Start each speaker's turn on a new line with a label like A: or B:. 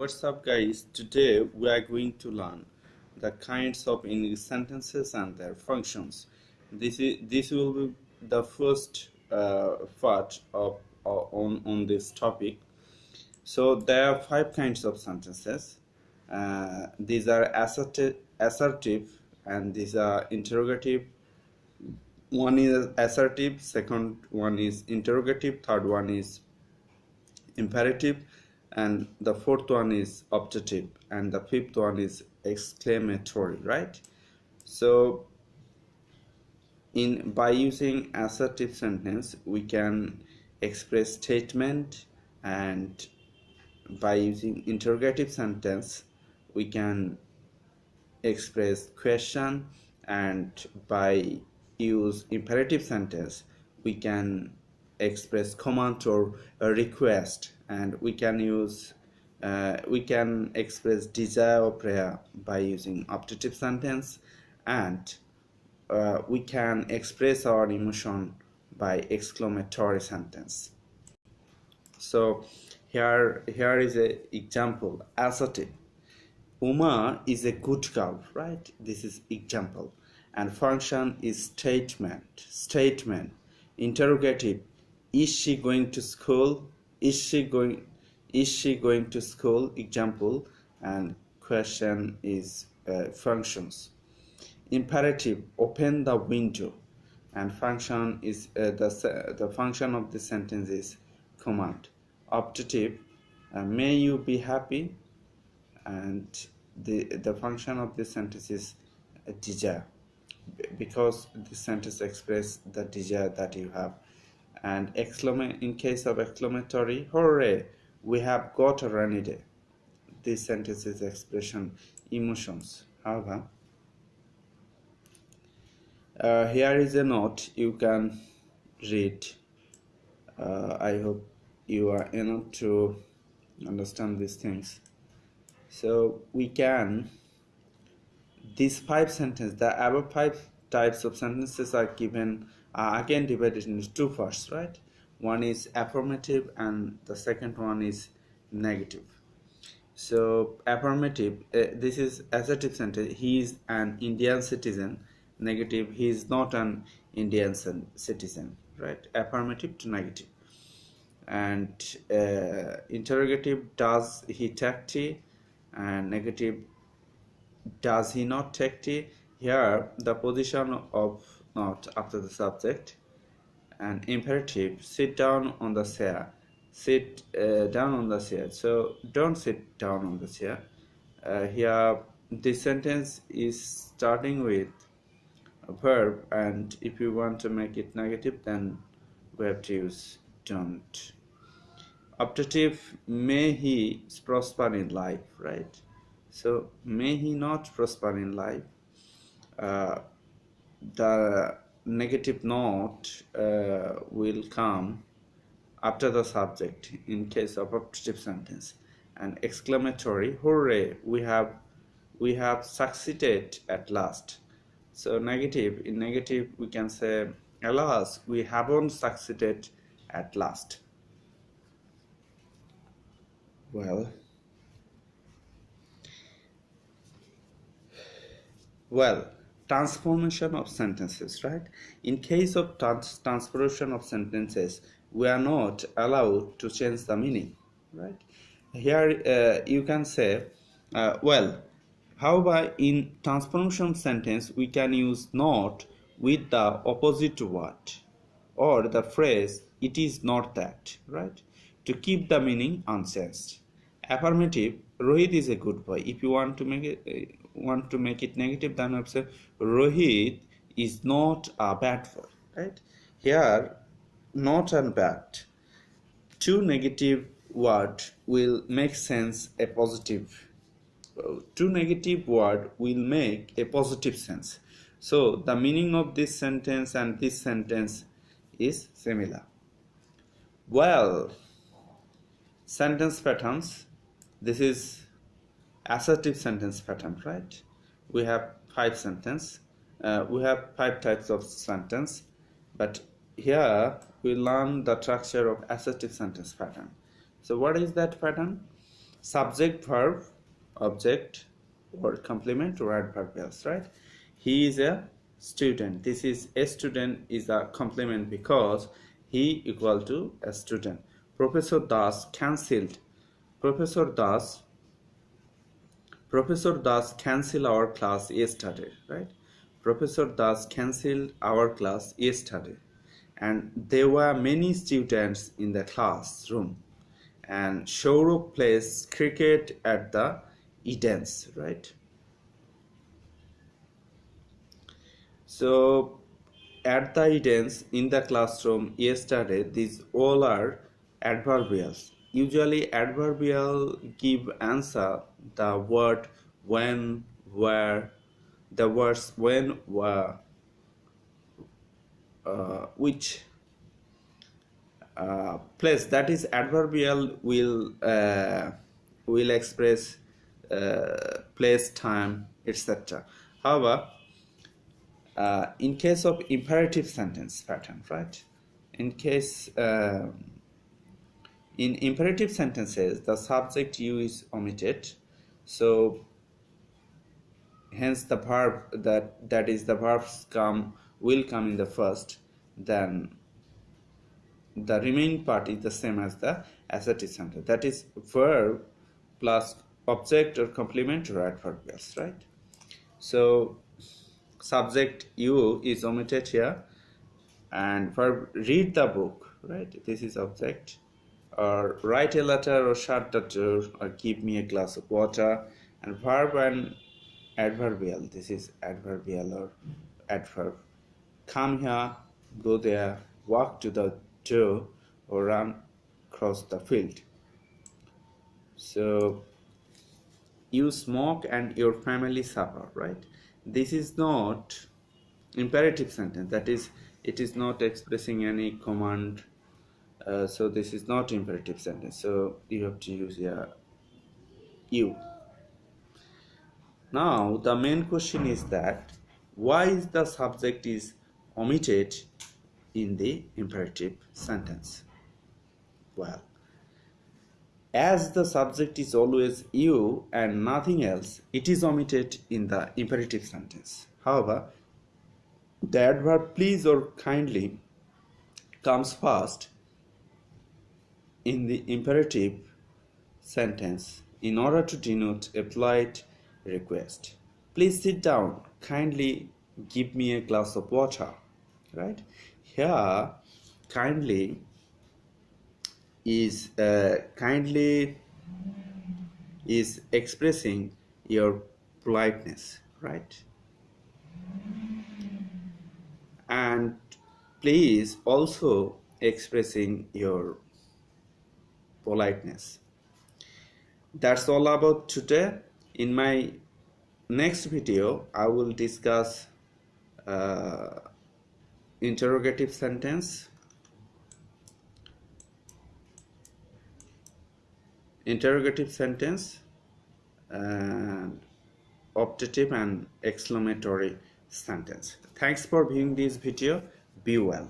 A: What's up guys, today we are going to learn the kinds of English sentences and their functions. This will be the first part of on this topic. So there are 5 kinds of sentences. These are assertive and these are interrogative. One is assertive, second one is interrogative, third one is imperative, and the fourth one is optative, and the fifth one is exclamatory, right? So by using assertive sentence we can express statement, and by using interrogative sentence we can express question, and by use imperative sentence we can express command or a request, and we can express desire or prayer by using optative sentence, and we can express our emotion by exclamatory sentence. So here is a example. Assertive: Uma is a good girl, right? This is example. And function is statement. Interrogative: is she going to school? Is she going to school? Example. And question is functions. Imperative: open the window. And function is the function of the sentence is command. Optative: may you be happy. And the function of this sentence is desire, because this sentence expresses the desire that you have. And in case of exclamatory: hooray, we have got a rainy day. This sentence is expression emotions. However, here is a note you can read. I hope you are enough to understand these things. So we can, these 5 sentences, the above 5 types of sentences are given, again divided into 2 parts, right? One is affirmative and the second one is negative. So affirmative, this is assertive sentence: he is an Indian citizen. Negative: he is not an Indian citizen, right? Affirmative to negative. And interrogative: does he take tea? And negative: does he not take tea? Here the position of not after the subject. And imperative: sit down on the chair. Sit down on the chair. So don't sit down on the chair. Here this sentence is starting with a verb, and if you want to make it negative then we have to use don't. Optative: may he prosper in life, right? So may he not prosper in life. The negative not will come after the subject in case of optative sentence. And exclamatory: hooray, we have succeeded at last. So negative, in negative we can say: alas, we haven't succeeded at last. Well, transformation of sentences, right? In case of transformation of sentences, we are not allowed to change the meaning, right? Here you can say, however, in transformation sentence, we can use not with the opposite word, or the phrase "it is not that," right? To keep the meaning unchanged. Affirmative: Rohit is a good boy. If you want to make it negative, then you say Rohit is not a bad boy, right? Here, not and bad, 2 negative words will make sense a positive. 2 negative words will make a positive sense. So the meaning of this sentence and this sentence is similar. Well, sentence patterns. This is assertive sentence pattern, right? We have 5 sentences. We have 5 types of sentence, but here we learn the structure of assertive sentence pattern. So what is that pattern? subject, verb, object, or complement or adverbials, right? He is a student. This is a student is a complement because he equal to a student. Professor Das cancelled. Professor Das Professor Das cancelled our class yesterday, right? Professor Das cancelled our class yesterday. And there were many students in the classroom. And Shourab plays cricket at the Edens, right? So at the Edens, in the classroom yesterday, these all are adverbials. Usually adverbial give answer the word when, where, the words when, where, which place, that is adverbial will express place, time, etc. However, in case of imperative sentence pattern, right? In case in imperative sentences, the subject you is omitted, so hence the verb that is the verbs will come in the first, then the remaining part is the same as the assertive sentence, that is verb plus object or complement or adverbials, right? So subject you is omitted here, and verb read the book, right? This is object, or write a letter, or shut the door, or give me a glass of water, and verb and adverbial, this is adverbial or adverb, come here, go there, walk to the door, or run across the field. So you smoke and your family suffer, right? This is not imperative sentence, that is, it is not expressing any command, so this is not imperative sentence, so you have to use you. Now the main question is that why is the subject is omitted in the imperative sentence? Well, as the subject is always you and nothing else, it is omitted in the imperative sentence. However, the adverb please or kindly comes first in the imperative sentence in order to denote a polite request. Please sit down. Kindly give me a glass of water. Right? Here, kindly is expressing your politeness, right? And please also expressing your politeness. That's all about today. In my next video, I will discuss uh, interrogative sentence, and optative and exclamatory sentence. Thanks for viewing this video. Be well.